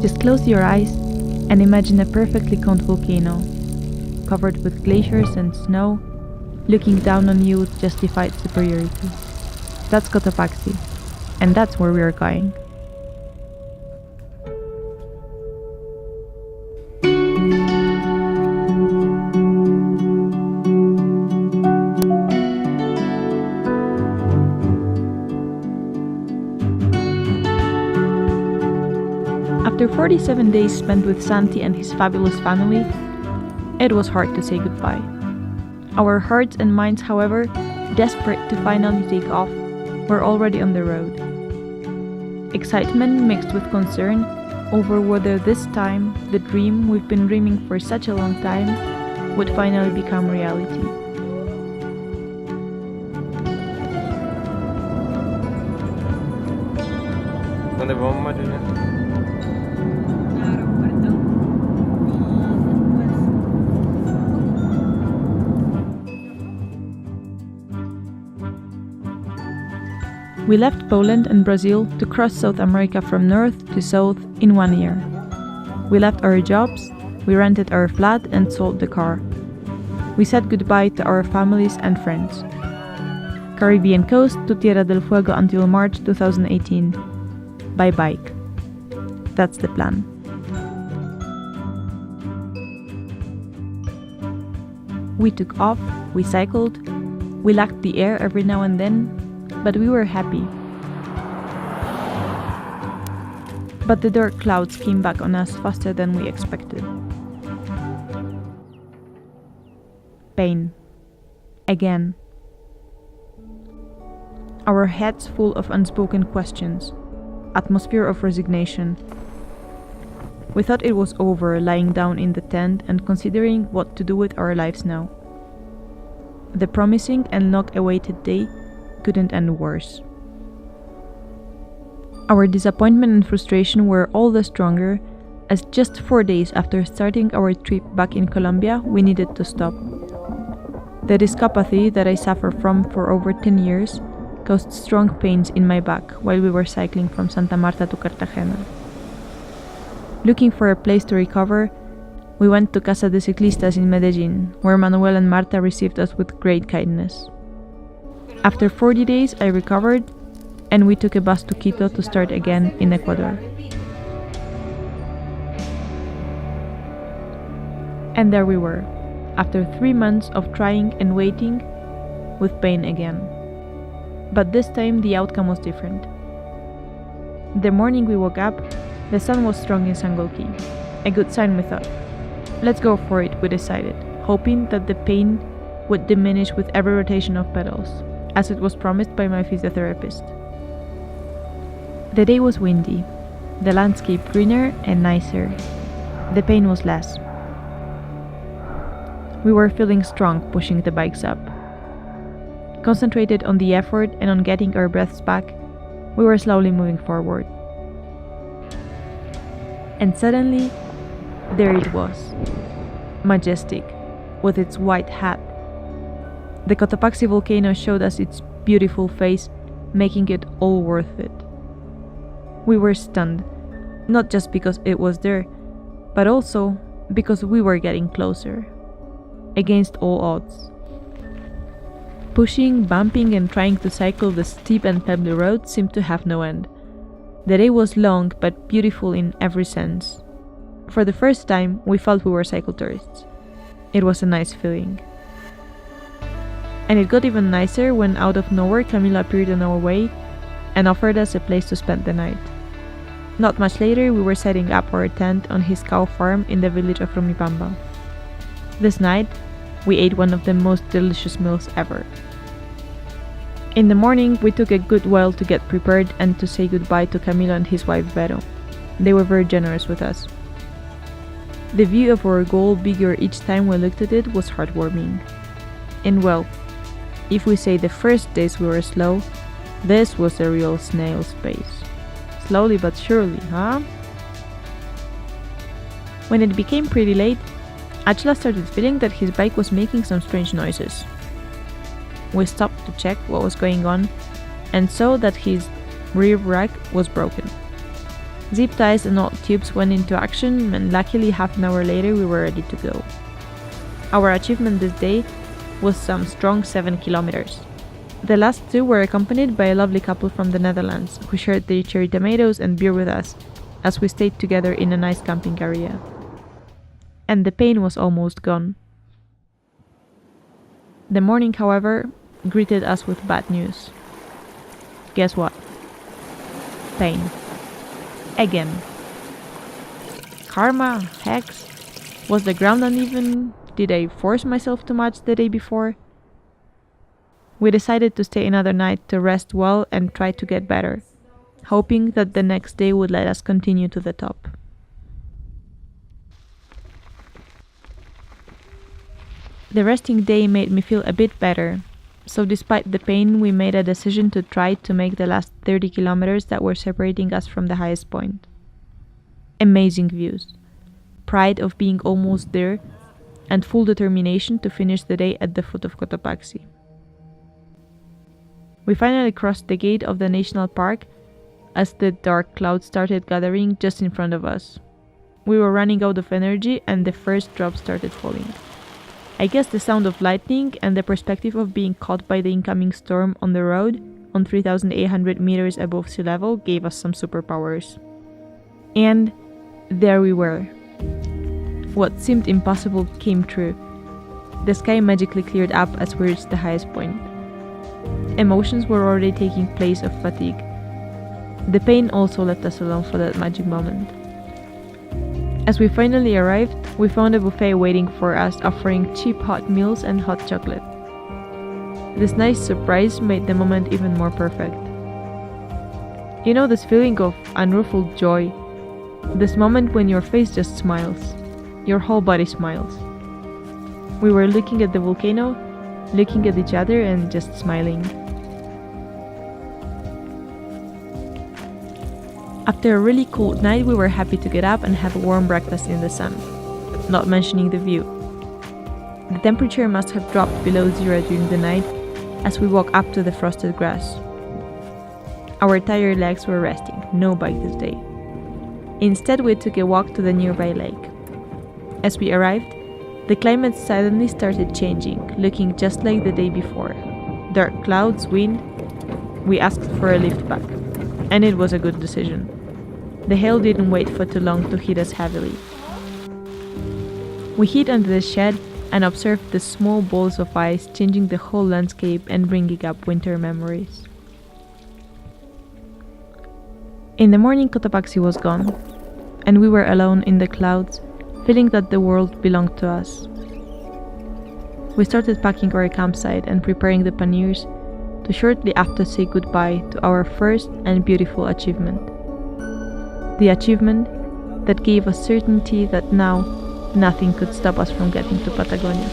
Just close your eyes and imagine a perfectly coned volcano, covered with glaciers and snow, looking down on you with justified superiority. That's Cotopaxi, and that's where we are going. After 47 days spent with Santi and his fabulous family, it was hard to say goodbye. Our hearts and minds, however, desperate to finally take off, were already on the road. Excitement mixed with concern over whether this time the dream we've been dreaming for such a long time would finally become reality. ¿Dónde vamos, Marina? We left Poland and Brazil to cross South America from north to south in 1 year. We left our jobs, we rented our flat and sold the car. We said goodbye to our families and friends. Caribbean coast to Tierra del Fuego until March 2018. By bike. That's the plan. We took off, we cycled, we lacked the air every now and then, but we were happy. But the dark clouds came back on us faster than we expected. Pain. Again. Our heads full of unspoken questions. Atmosphere of resignation. We thought it was over, lying down in the tent and considering what to do with our lives now. The promising and long-awaited day couldn't end worse. Our disappointment and frustration were all the stronger as just 4 days after starting our trip back in Colombia, we needed to stop. The discopathy that I suffer from for over 10 years caused strong pains in my back while we were cycling from Santa Marta to Cartagena. Looking for a place to recover, we went to Casa de Ciclistas in Medellin, where Manuel and Marta received us with great kindness. After 40 days, I recovered, and we took a bus to Quito to start again in Ecuador. And there we were, after 3 months of trying and waiting, with pain again. But this time the outcome was different. The morning we woke up, the sun was strong in Sangolquí. A good sign, we thought. Let's go for it, we decided, hoping that the pain would diminish with every rotation of pedals, as it was promised by my physiotherapist. The day was windy, the landscape greener and nicer. The pain was less. We were feeling strong pushing the bikes up. Concentrated on the effort and on getting our breaths back, we were slowly moving forward. And suddenly, there it was, majestic, with its white hat. The Cotopaxi volcano showed us its beautiful face, making it all worth it. We were stunned, not just because it was there, but also because we were getting closer, against all odds. Pushing, bumping, and trying to cycle the steep and pebbly road seemed to have no end. The day was long but beautiful in every sense. For the first time, we felt we were cycle tourists. It was a nice feeling. And it got even nicer when out of nowhere Camilo appeared on our way and offered us a place to spend the night. Not much later, we were setting up our tent on his cow farm in the village of Rumipamba. This night, we ate one of the most delicious meals ever. In the morning, we took a good while to get prepared and to say goodbye to Camilo and his wife Vero. They were very generous with us. The view of our goal bigger each time we looked at it was heartwarming. And well, if we say the first days we were slow, this was a real snail's pace. Slowly but surely, huh? When it became pretty late, Achla started feeling that his bike was making some strange noises. We stopped to check what was going on and saw that his rear rack was broken. Zip ties and old tubes went into action, and luckily half an hour later we were ready to go. Our achievement this day was some strong 7 kilometers. The last 2 were accompanied by a lovely couple from the Netherlands, who shared their cherry tomatoes and beer with us, as we stayed together in a nice camping area. And the pain was almost gone. The morning, however, greeted us with bad news. Guess what? Pain. Again. Karma? Hex? Was the ground uneven? Did I force myself too much the day before? We decided to stay another night to rest well and try to get better, hoping that the next day would let us continue to the top. The resting day made me feel a bit better, so despite the pain we made a decision to try to make the last 30 kilometers that were separating us from the highest point. Amazing views, pride of being almost there, and full determination to finish the day at the foot of Cotopaxi. We finally crossed the gate of the national park as the dark clouds started gathering just in front of us. We were running out of energy and the first drops started falling. I guess the sound of lightning and the perspective of being caught by the incoming storm on the road on 3,800 meters above sea level gave us some superpowers. And there we were. What seemed impossible came true. The sky magically cleared up as we reached the highest point. Emotions were already taking place of fatigue. The pain also left us alone for that magic moment. As we finally arrived, we found a buffet waiting for us, offering cheap hot meals and hot chocolate. This nice surprise made the moment even more perfect. You know this feeling of unruffled joy? This moment when your face just smiles. Your whole body smiles. We were looking at the volcano, looking at each other and just smiling. After a really cold night, we were happy to get up and have a warm breakfast in the sun, not mentioning the view. The temperature must have dropped below 0 during the night as we walked up to the frosted grass. Our tired legs were resting, no bike this day. Instead, we took a walk to the nearby lake. As we arrived, the climate suddenly started changing, looking just like the day before. Dark clouds, wind. We asked for a lift back, and it was a good decision. The hail didn't wait for too long to hit us heavily. We hid under the shed and observed the small balls of ice changing the whole landscape and bringing up winter memories. In the morning, Cotopaxi was gone, and we were alone in the clouds, feeling that the world belonged to us. We started packing our campsite and preparing the panniers to shortly after say goodbye to our first and beautiful achievement. The achievement that gave us certainty that now nothing could stop us from getting to Patagonia.